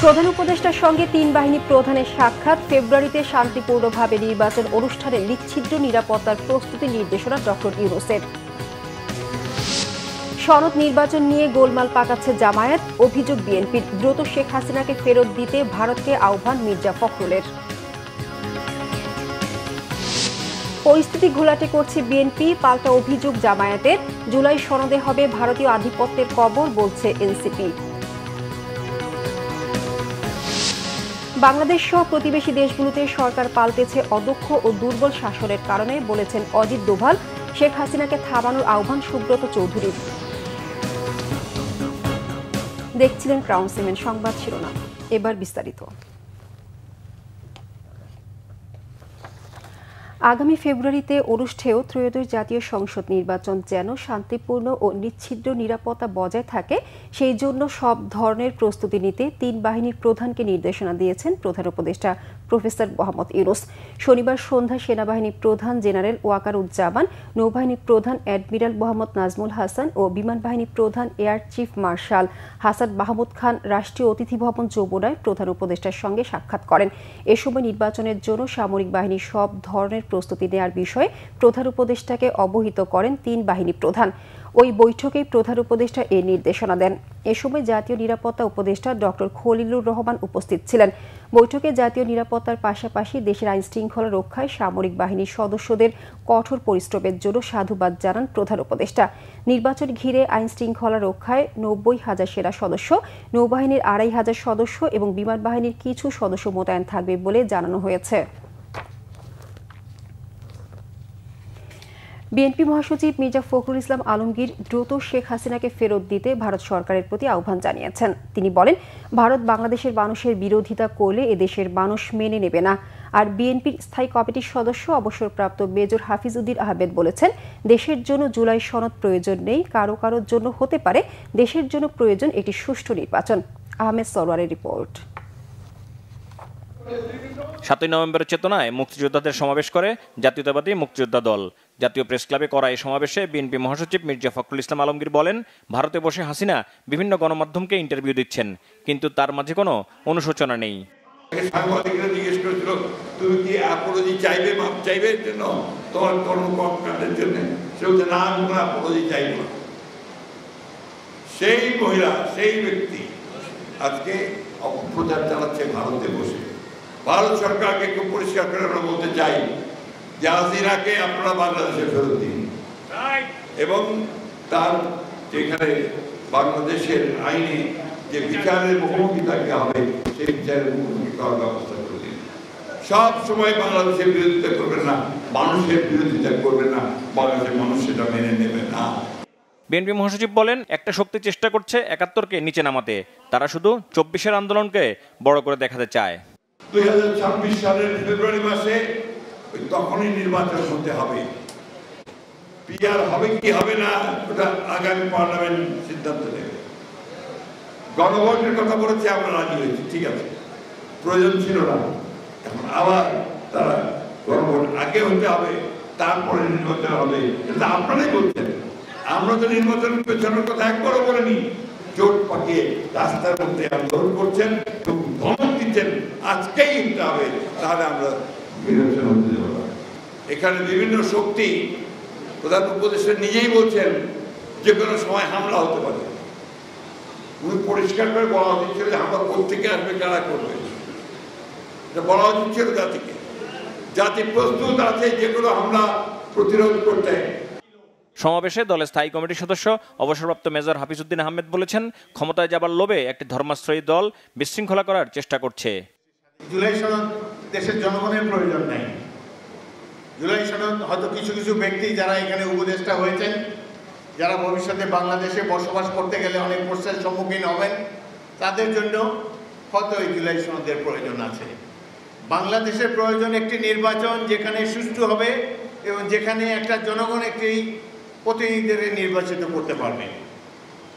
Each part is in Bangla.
প্রধান উপদেষ্টার সঙ্গে তিন বাহিনী প্রধানের সাক্ষাৎ। ফেব্রুয়ারিতে শান্তিপূর্ণভাবে নির্বাচন অনুষ্ঠানে নিশ্ছিদ্র নিরাপত্তার প্রস্তুতি নির্দেশনা ডক্টর ইউনূসের। সনদ নির্বাচন নিয়ে গোলমাল পাকাচ্ছে জামায়াত, অভিযোগ বিএনপির। দ্রুত শেখ হাসিনাকে ফেরত দিতে ভারতকে আহ্বান মির্জা ফখরুলের। পরিস্থিতি ঘোলাটে করছে বিএনপি, পাল্টা অভিযোগ জামায়াতের। জুলাই সনদে হবে ভারতীয় আধিপত্যের কবর, বলছে এনসিপি। বাংলাদেশ সহ প্রতিবেশী দেশগুলোতে সরকার পাল্টেছে অদক্ষ ও দুর্বল শাসনের কারণে, বলেছেন অজিত দোভাল। শেখ হাসিনাকে থামানোর আহ্বান সুব্রত চৌধুরীর। দেখছিলেন ক্রাউন সিমেন্ট সংবাদ শিরোনাম, এবার বিস্তারিত। আগামী ফেব্রুয়ারিতে অনুষ্ঠেয় ত্রয়োদশ জাতীয় সংসদ নির্বাচন যেন শান্তিপূর্ণ ও নিশ্ছিদ্র নিরাপত্তা বজায় থাকে, সেই জন্য সব ধরনের প্রস্তুতি নিতে তিন বাহিনীর প্রধানকে নির্দেশনা দিয়েছেন প্রধান উপদেষ্টা প্রফেসর মোহাম্মদ ইউনূস। শনিবার সন্ধ্যায় সেনাবাহিনী প্রধান জেনারেল ওয়াকারুজ্জামান, নৌবাহিনী প্রধান অ্যাডমিরাল মোহাম্মদ নাজমুল হাসান ও বিমান বাহিনী প্রধান air chief marshal Hasan Mahmud Khan রাষ্ট্রীয় অতিথি ভবন যমুনায় প্রধান উপদেষ্টার সঙ্গে সাক্ষাৎ করেন। এ সময় নির্বাচনের জন্য সামরিক বাহিনীর সব ধরনের প্রস্তুতি নেওয়ার বিষয়ে প্রধান উপদেষ্টাকে অবহিত করেন তিন বাহিনী প্রধান। ওই বৈঠকেই প্রধান উপদেষ্টা এ নির্দেশনা দেন। এ সময় জাতীয় নিরাপত্তা উপদেষ্টা ডক্টর খলিলুর রহমান উপস্থিত ছিলেন। বৈঠকে জাতীয় নিরাপত্তার পাশাপাশি দেশের আইন শৃঙ্খলা রক্ষায় সামরিক বাহিনীর সদস্যদের কঠোর পরিশ্রমের জন্য সাধুবাদ জানান প্রধান উপদেষ্টা। নির্বাচন ঘিরে আইন শৃঙ্খলা রক্ষায় ৯০,০০০ সেনা সদস্য, নৌবাহিনীর ২৫০০ সদস্য এবং বিমান বাহিনীর কিছু সদস্য মোতায়েন থাকবে বলে জানানো হয়েছে। বিএনপি মহাসচিব মির্জা ফখরুল ইসলাম আলমগীর দ্রুত শেখ হাসিনাকে ফেরত দিতে ভারত সরকারের প্রতি আহ্বান জানিয়েছেন। তিনি বলেন, ভারত বাংলাদেশের মানুষের বিরোধিতা করলে এদেশের মানুষ মেনে নেবে না। আর বিএনপির স্থায়ী কমিটির সদস্য অবসরপ্রাপ্ত মেজর হাফিজউদ্দিন আহমেদ বলেছেন, দেশের জন্য জুলাই সনদ প্রয়োজন নেই, কারো কারোর জন্য হতে পারে। দেশের জন্য প্রয়োজন একটি সুষ্ঠু নির্বাচন। আহমেদ সরওয়ারের রিপোর্ট। ৭ নভেম্বরের চেতনায় মুক্তিযোদ্ধাদের সমাবেশ করে জাতীয়তাবাদী মুক্তিযোদ্ধা দল। জাতীয় প্রেস ক্লাবে করা এই সমাবেশে বিএনপি মহাসচিব মির্জা ফখরুল ইসলাম আলমগীর বলেন, ভারতে বসে হাসিনা বিভিন্ন গণমাধ্যমকে ইন্টারভিউ দিচ্ছেন, কিন্তু তার মাঝে কোনো অনুশোচনা নেই। সাংবাদিকরা জিজ্ঞেস করেছিল, তুমি কি অ্যাপোলজি চাইবে, মাপ চাইবে এর জন্য তোমার কর্মকাণ্ডের জন্য? সে বলছে, না, আমি কোনো অ্যাপোলজি চাইব না। সেই মহিলা, সেই ব্যক্তি আজকে অপপ্রচার চালাচ্ছে ভারতে বসে। ভারত সরকারকে খুব পরিষ্কার করে আমরা বলতে চাই যে হাসিনাকে আপনারা বাংলাদেশে ফেরত দিন এবং তার যেখানে বাংলাদেশের আইনে যে বিচারের মুখোমুখি থাকতে হবে সেই বিচারের মুখোমুখি করার ব্যবস্থা করে দিন। সব সময় বাংলাদেশের বিরোধিতা করবেন না, মানুষের বিরোধিতা করবেন না, বাংলাদেশের মানুষ সেটা মেনে নেবে না। বিএনপি মহাসচিব বলেন, একটা শক্তি চেষ্টা করছে ৭১কে নিচে নামাতে। তারা শুধু ২৪-এর আন্দোলনকে বড় করে দেখাতে চায়। ২০২৬ সালের ফেব্রুয়ারি মাসে তখনই নির্বাচন হতে হবে। পিআর হবে কি হবে না ওটা আগামী পার্লামেন্ট সিদ্ধান্ত নেবে। গণভোটের কথা বলেছে, আমরা রাজি হয়েছি, ঠিক আছে, প্রয়োজন ছিল না। এখন আবার তারা গণভোট আগে হতে হবে, তারপরে নির্বাচন হবে, এটা আপনারাই বলছেন। আমরা তো নির্বাচনের পেছনের কথা একবারও বলিনি। জোট পাকিয়ে রাস্তার মধ্যে আন্দোলন করছেন, ধমক দিচ্ছেন, আজকেই হতে হবে, তাহলে আমরা নির্বাচন হতে দেব না। এখানে বিভিন্ন শক্তি, প্রধান উপদেষ্টা নিজেই বলছেন যে কোনো সময় হামলা হতে পারে। উনি পরিষ্কার করে বলা উচিত ছিল যে হামলা কোথেকে আসবে, কারা করবে, এটা বলা উচিত ছিল জাতিকে। জাতি প্রস্তুত আছে যে কোনো হামলা প্রতিরোধ করতে। সমাবেশে দলের স্থায়ী কমিটির সদস্য অবসরপ্রাপ্ত মেজর হাফিজউদ্দিন আহমেদ বলেছেন, ক্ষমতায় যাবার লোভে একটি ধর্মাশ্রয়ী দল বিশৃঙ্খলা করার চেষ্টা করছে। জুলাই সনদ দেশের জনগণের প্রয়োজন নাই। জুলাই সনদ হয়তো কিছু কিছু ব্যক্তি যারা এখানে উপদেষ্টা হয়েছেন, যারা ভবিষ্যতে বাংলাদেশে বসবাস করতে গেলে অনেক প্রশ্নের সম্মুখীন হবেন, তাদের জন্য হয়তো এই জুলাই সনদের প্রয়োজন আছে। বাংলাদেশের প্রয়োজন একটি নির্বাচন যেখানে সুষ্ঠু হবে এবং যেখানে একটা জনগণ একটি প্রতিনিধিদের নির্বাচিত করতে পারবে।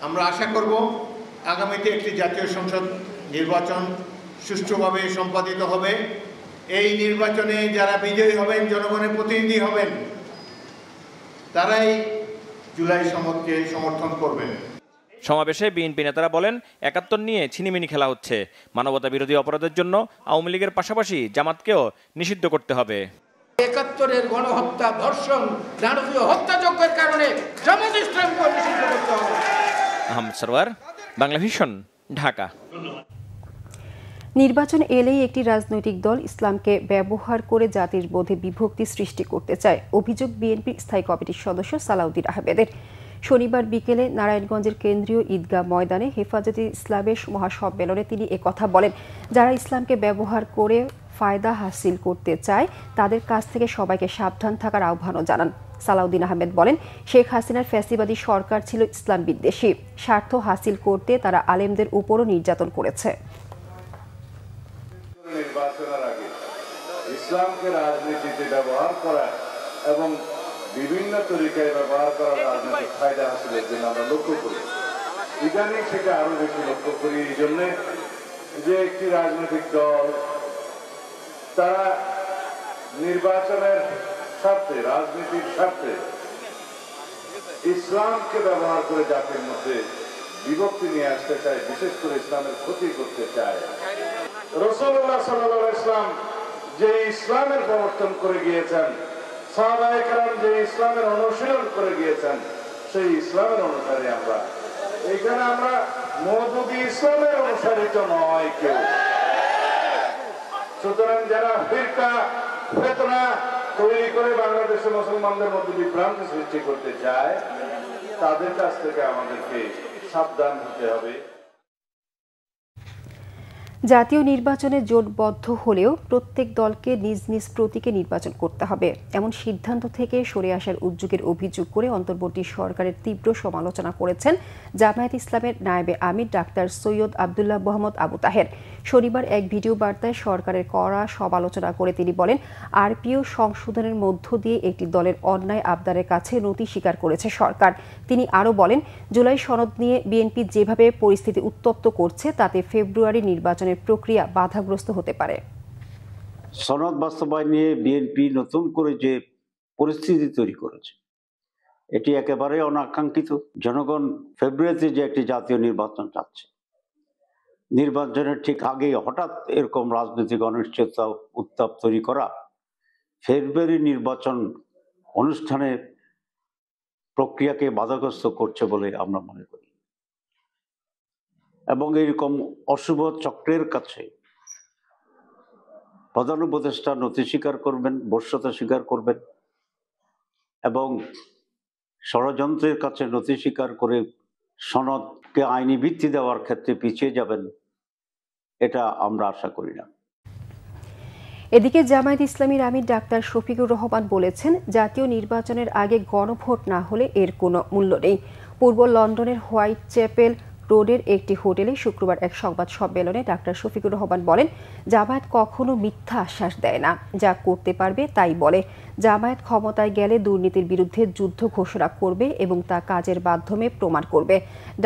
আমরা আশা করব আগামীতে একটি জাতীয় সংসদ নির্বাচন সুষ্ঠুভাবে সম্পাদিত হবে। এই নির্বাচনে যারা বিজয়ী হবেন, জনগণের প্রতিনিধি হবেন, তারাই জুলাই সনদকে সমর্থন করবেন। সমাবেশে বিএনপি নেতারা বলেন ৭১ নিয়ে ছিনিমিনি খেলা হচ্ছে, মানবতা বিরোধী অপরাধের জন্য আওয়ামী লীগের পাশাপাশি জামাতকেও নিষিদ্ধ করতে হবে। ৭১-এর গণহত্যা, ধর্ষণ, নারকীয় হত্যাযজ্ঞের কারণে জামাত ইসলামকে নিষিদ্ধ করতে হবে। আহমদ সরওয়ার, বাংলা ভিশন, ঢাকা। নির্বাচন এলেই একটি রাজনৈতিক দল ইসলামকে ব্যবহার করে জাতির মধ্যে বিভক্তি সৃষ্টি করতে চায়, অভিযোগ বিএনপির স্থায়ী কমিটির সদস্য সালাউদ্দিন আহমেদের। শনিবার বিকেলে নারায়ণগঞ্জের কেন্দ্রীয় ঈদগাহ ময়দানে হেফাজতে ইসলামের মহাসম্মেলনে তিনি একথা বলেন। যারা ইসলামকে ব্যবহার করে ফায়দা হাসিল করতে চায় তাদের কাছ থেকে সবাইকে সাবধান থাকার আহ্বানও জানান। সালাউদ্দিন আহমেদ বলেন, শেখ হাসিনার ফ্যাসিবাদী সরকার ছিল ইসলাম বিদ্বেষী, স্বার্থ হাসিল করতে তারা আলেমদের উপরও নির্যাতন করেছে। নির্বাচনের আগে ইসলামকে রাজনীতিতে ব্যবহার করা এবং বিভিন্ন তরিকায় ব্যবহার করা রাজনৈতিক ফায়দা হাসিলের জন্য আমরা লক্ষ্য করি। ইদানিং সেটা আরো বেশি লক্ষ্য করি এই জন্যে যে একটি রাজনৈতিক দল তারা নির্বাচনের স্বার্থে, রাজনীতির স্বার্থে ইসলামকে ব্যবহার করে জাতির মধ্যে বিভক্তি নিয়ে আসতে চায়, বিশেষ করে ইসলামের ক্ষতি করতে চায়। রাসূলুল্লাহ সাল্লাল্লাহু আলাইহি ওয়াসাল্লাম যে ইসলামের প্রবর্তন করে গিয়েছেন, সাহাবায়ে কেরাম যে ইসলামের অনুশীলন করে গিয়েছেন, সেই ইসলামের অনুসারী আমরা। এখানে আমরা মওদুদি ইসলামের অনুসারী তো নয় কেউ। সুতরাং যারা ফিরকা ফিতনা তৈরি করে বাংলাদেশে মুসলমানদের মধ্যে বিভ্রান্তি সৃষ্টি করতে চায়, তাদের কাছ থেকে আমাদেরকে সাবধান হতে হবে। জাতীয় নির্বাচনে জোটবদ্ধ হলেও প্রত্যেক দলকে নিজ নিজ প্রতীকে নির্বাচন করতে হবে, এমন সিদ্ধান্ত থেকে সরে আসার উদ্যোগের অভিযোগ করে অন্তর্বর্তী সরকারের তীব্র সমালোচনা করেছেন জামায়াত ইসলামের নায়েবে আমির ডাক্তার সৈয়দ আব্দুল্লাহ মোহাম্মদ আবু তাহের। শনিবার এক ভিডিও বার্তায় সরকারের কড়া সমালোচনা করে তিনি বলেন, আরপিও সংশোধনের মধ্য দিয়ে একটি দলের অন্যায় আবদারের কাছে নতি স্বীকার করেছে সরকার। তিনি আরও বলেন, জুলাই সনদ নিয়ে বিএনপি যেভাবে পরিস্থিতি উত্তপ্ত করছে তাতে ফেব্রুয়ারি নির্বাচনের প্রক্রিয়া বাধাগ্রস্ত হতে পারে। সনদ বাস্তবায়ন নিয়ে বিএনপি নতুন করে যে পরিস্থিতি তৈরি করেছে এটি একেবারে অনাকাঙ্ক্ষিত। জনগণ ফেব্রুয়ারিতে যে একটি জাতীয় নির্বাচন চাচ্ছে, নির্বাচনের ঠিক আগে হঠাৎ এরকম রাজনৈতিক অনিশ্চয়তা উত্তাপ তৈরি করা ফেব্রুয়ারি নির্বাচন অনুষ্ঠানের প্রক্রিয়াকে বাধাগ্রস্ত করছে বলে আমরা মনে করি এবং এরকম অশুভ চক্রের কাছে প্রধান উপদেষ্টা নতি স্বীকার করবেন, বশ্যতা স্বীকার করবেন এবং ষড়যন্ত্রের কাছে নতি স্বীকার করে সনদকে আইনি ভিত্তি দেওয়ার ক্ষেত্রে পিছিয়ে যাবেন, এটা আমরা আশা করি না। এদিকে জামায়াত ইসলামীর আমির ডাক্তার শফিকুর রহমান বলেছেন, জাতীয় নির্বাচনের আগে গণভোট না হলে এর কোনো মূল্য নেই। পূর্ব লন্ডনের হোয়াইট চ্যাপেল রোডের একটি হোটেলে শুক্রবার এক সংবাদ সম্মেলনে ডাক্তার শফিকুর রহমান বলেন, জামায়াত কখনো মিথ্যা আশ্বাস দেয় না, যা করতে পারবে তাই বলে। জামায়াত ক্ষমতায় গেলে দুর্নীতির বিরুদ্ধে যুদ্ধ ঘোষণা করবে এবং তা কাজের মাধ্যমে প্রমাণ করবে।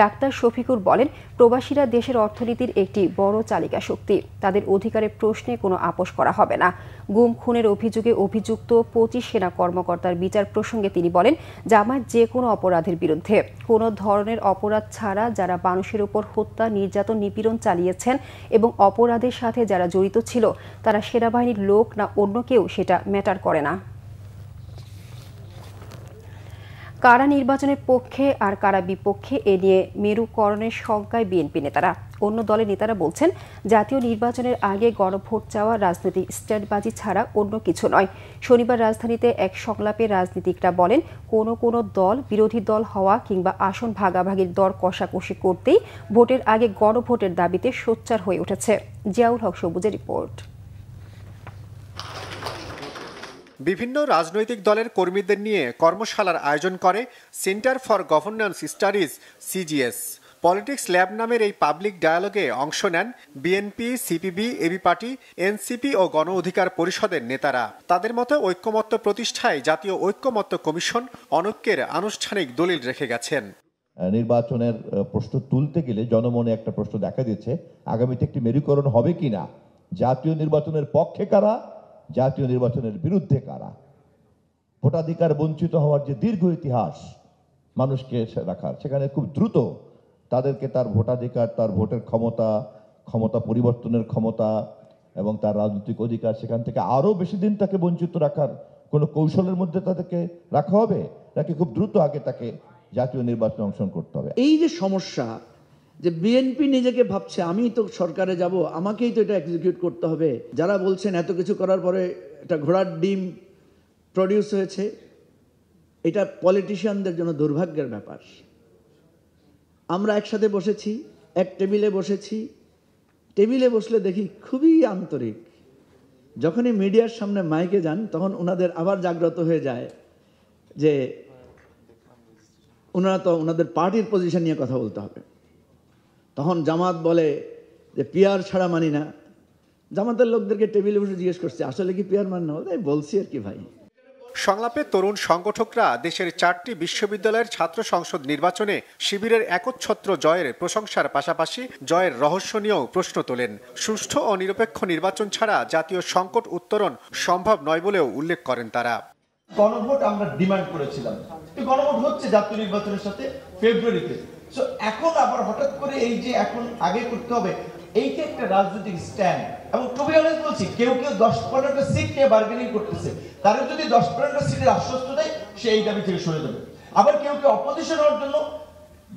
ডাক্তার শফিকুর বলেন, প্রবাসীরা দেশের অর্থনীতির একটি বড় চালিকা শক্তি, তাদের অধিকারের প্রশ্নে কোনো আপোষ করা হবে না। গুম খুনের অভিযোগে অভিযুক্ত 25 সেনা কর্মকর্তার বিচার প্রসঙ্গে তিনি বলেন, জামায়াত যে কোনো অপরাধের বিরুদ্ধে, কোনো ধরনের অপরাধ ছাড়া যারা মানুষের উপর হত্যা, নির্যাতন, নিপীড়ন চালিয়েছেন এবং অপরাধের সাথে যারা জড়িত ছিল তারা সেনাবাহিনীর লোক না অন্য কেউ, সেটা ম্যাটার করে না। কারা নির্বাচনের পক্ষে আর কারা বিপক্ষে এ নিয়ে মেরুকরণের শঙ্কায় বিএনপি নেতারা। অন্য দলের নেতারা বলছেন, জাতীয় নির্বাচনের আগে গণভোট চাওয়া রাজনৈতিক স্ট্যান্ডবাজি ছাড়া অন্য কিছু নয়। শনিবার রাজধানীতে এক সংলাপে রাজনীতিকরা বলেন, কোনো দল বিরোধী দল হওয়া কিংবা আসন ভাগাভাগির দর কষাকষি করতেই ভোটের আগে গণভোটের দাবিতে সোচ্চার হয়ে উঠেছে। জিয়াউল হক সবুজের রিপোর্ট। বিভিন্ন রাজনৈতিক দলের কর্মীদের নিয়ে কর্মশালার আয়োজন করে Centre for Governance Studies CGS. Politics lab নামের এই পাবলিক ডায়ালগে অংশ নেন BNP, CPB, AB party, NCP ও গণ অধিকার পরিষদের নেতারা। তাদের মতে ঐক্যমত্য প্রতিষ্ঠায় জাতীয় ঐক্যমত্য কমিশন অনৈক্যের আনুষ্ঠানিক দলিল রেখে গেছেন। নির্বাচনের প্রশ্ন তুলতে গেলে জনমনে একটা প্রশ্ন দেখা দিচ্ছে, আগামীতে একটি মেরুকরণ হবে কিনা, জাতীয় নির্বাচনের পক্ষে কারা, জাতীয় নির্বাচনের বিরুদ্ধে কারা। ভোটাধিকার বঞ্চিত হওয়ার যে দীর্ঘ ইতিহাস মানুষকে রাখার, সেখানে খুব দ্রুত তাদেরকে তার ভোটাধিকার, তার ভোটের ক্ষমতা পরিবর্তনের ক্ষমতা এবং তার রাজনৈতিক অধিকার সেখান থেকে আরও বেশি দিন তাকে বঞ্চিত রাখার কোনো কৌশলের মধ্যে তাদেরকে রাখা হবে, নাকি খুব দ্রুত আগে তাকে জাতীয় নির্বাচনে অংশগ্রহণ করতে হবে? এই যে সমস্যা, যে বিএনপি নিজেকে ভাবছে আমি তো সরকারে যাব, আমাকেই তো এটা এক্সিকিউট করতে হবে। যারা বলছেন এত কিছু করার পরে একটা ঘোড়ার ডিম প্রডিউস হয়েছে, এটা পলিটিশিয়ানদের জন্য দুর্ভাগ্যের ব্যাপার। আমরা একসাথে বসেছি, এক টেবিলে বসেছি, টেবিলে বসলে দেখি খুবই আন্তরিক। যখনই মিডিয়ার সামনে মাইকে যান তখন ওনাদের আবার জাগ্রত হয়ে যায় যে ওনারা তো ওনাদের পার্টির পজিশন নিয়ে কথা বলতে হবে। তখন জামাত বলে যে পিয়ার ছাড়া মানি না। জামাতের লোকদেরকে টেবিলে বসে জিজ্ঞেস করছে আসলে কি পিয়ার মানি না? তাই বলছি আর কি ভাই। সংলাপে তরুণ সংগঠকরা দেশের 4টি বিশ্ববিদ্যালয়ের ছাত্র সংসদ নির্বাচনে শিবিরের একচ্ছত্র জয়ের প্রশংসার পাশাপাশি জয়ের রহস্য নিয়েও প্রশ্ন তোলেন। সুষ্ঠু ও নিরপেক্ষ নির্বাচন ছাড়া জাতীয় সংকট উত্তরণ সম্ভব নয় বলেও উল্লেখ করেন তারা। গণভোট আমরা ডিমান্ড করেছিলাম, গণভোট হচ্ছে জাতীয় নির্বাচনের সাথে ফেব্রুয়ারিতে। সো এখন আবার হঠাৎ করে এই যে এখন আগে করতে হবে, এইটা একটা রাজনৈতিক স্ট্যান্ড। এবং টু বি অনেস্ট বলছি, কেউ 10-15টা সিট নিয়ে বার্গেনিং করতেছে, তারা যদি 10-15টা সিটের আশ্বস্ত দেয় সে এই দাবি থেকে সরে যাবে। আবার কেউ অপোজিশন হওয়ার জন্য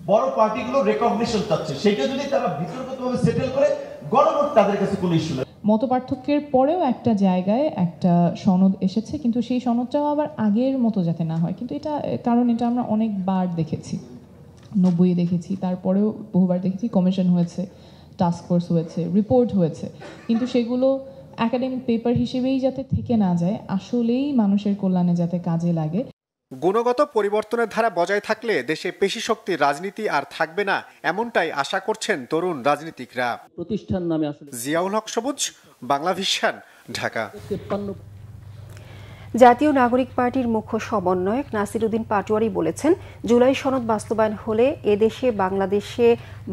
বড় পার্টিগুলো রেকগনিশন চাচ্ছে, সেটা যদি তারা বিতর্কভাবে সেটেল করে, গণভোট তাদের কাছে কোনো ইস্যু নেই। মতপার্থক্যের পরেও একটা জায়গায় একটা সনদ এসেছে, কিন্তু সেই সনদটাও আবার আগের মতো যাতে না হয়। কিন্তু এটা কারণ এটা আমরা অনেকবার দেখেছি, 90-এ দেখেছি, তারপরেও বহুবার দেখেছি। কমিশন হয়েছে, টাস্ক ফোর্স হয়েছে, রিপোর্ট হয়েছে, কিন্তু সেগুলো একাডেমিক পেপার হিসেবেই যাতে থেকে না যায়, আসলেই মানুষের কল্যাণে যাতে কাজে লাগে। গুণগত পরিবর্তনের ধারা বজায় থাকলে দেশে পেশি শক্তির রাজনীতি আর থাকবে না, এমনটাই আশা করছেন তরুণ রাজনীতিকরা। প্রতিষ্ঠান নামে আসলে জিয়াউল হক সবুজ, বাংলা ভিশন, ঢাকা। জাতীয় নাগরিক পার্টির মুখ্য সমন্বয়ক নাসির উদ্দিন পাটোয়ারি বলেছেন, জুলাই সনদ বাস্তবায়ন হলে এদেশে বাংলাদেশে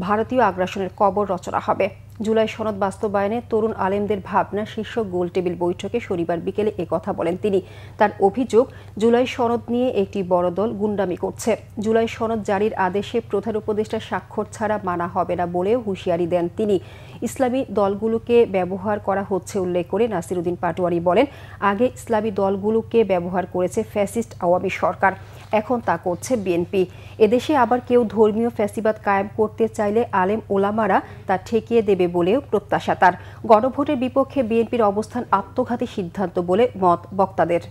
ভারতীয় আগ্রাসনের কবর রচনা হবে। জুলাই সনদ বাস্তবায়নে তরুণ আলেমদের ভাবনা শীর্ষ গোলটেবিল বৈঠকে শনিবার বিকেলে একথা বলেন তিনি। তার অভিযোগ, জুলাই সনদ নিয়ে একটি বড় দল গুন্ডামি করছে। জুলাই সনদ জারির আদেশে প্রধান উপদেষ্টার স্বাক্ষর ছাড়া মানা হবে না বলেও হুঁশিয়ারি দেন তিনি। ইসলামী দলগুলোকে ব্যবহার করা হচ্ছে উল্লেখ করে নাসির উদ্দিন পাটোয়ারি বলেন, আগে ইসলামী দলগুলোকে ব্যবহার করেছে ফ্যাসিস্ট আওয়ামী সরকার, এখন তা করছে বিএনপি। এদেশে আবার কেউ ধর্মীয় ফ্যাসিবাদ কায়েম করতে চাইলে আলেম ওলামারা তা ঠেকিয়ে দেবে বলেও প্রত্যাশা তার। গণভোটের বিপক্ষে বিএনপির অবস্থান আত্মঘাতী সিদ্ধান্ত বলে মত বক্তাদের।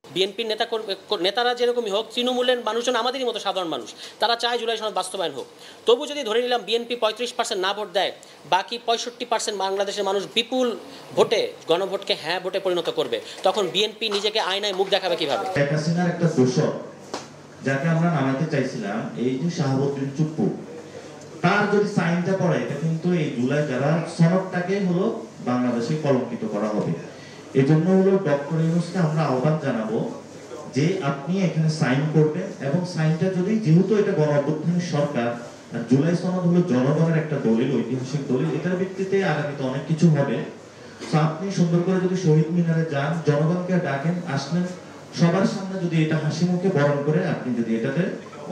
বিএনপির নেতারা যেরকমই হোক, তৃণমূলের মানুষজন আমাদেরই মতো সাধারণ মানুষ, তারা চায় জুলাই সনদ বাস্তবায়ন হোক। তবু যদি ধরে নিলাম বিএনপি 35% না ভোট দেয়, বাকি 65% বাংলাদেশের মানুষ বিপুল ভোটে গণভোটকে হ্যাঁ ভোটে পরিণত করবে, তখন বিএনপি নিজেকে আয়নায় মুখ দেখাবে কিভাবে? শেখ হাসিনার একটা দোষক যাকে আমরা নামাতে চাইছিলাম, এই যে শাহাবুদ্দিন চুপ্পু, তার যদি সাইনটা পড়ে, এটা কিন্তু এই জুলাই যারা সনদটাকে হলো বাংলাদেশে কলঙ্কিত করা হবে। এজন্য হলো ডক্টর ইউনূসকে আমরা আহ্বান জানাবো যে আপনি এখানে সাইন করবেন, এবং সাইনটা যদি, যেহেতু এটা গণ অভ্যুত্থানের সরকার আর জুলাই সনদ হলো জনগণের একটা দলিল, ঐতিহাসিক দলিল, এটার ভিত্তিতে আগামীতে অনেক কিছু হবে। তো আপনি সুন্দর করে যদি শহীদ মিনারে যান, জনগণকে ডাকেন, আসলেন, সবার সামনে যদি এটা হাসি মুখে বরণ করে আপনি যদি এটাতে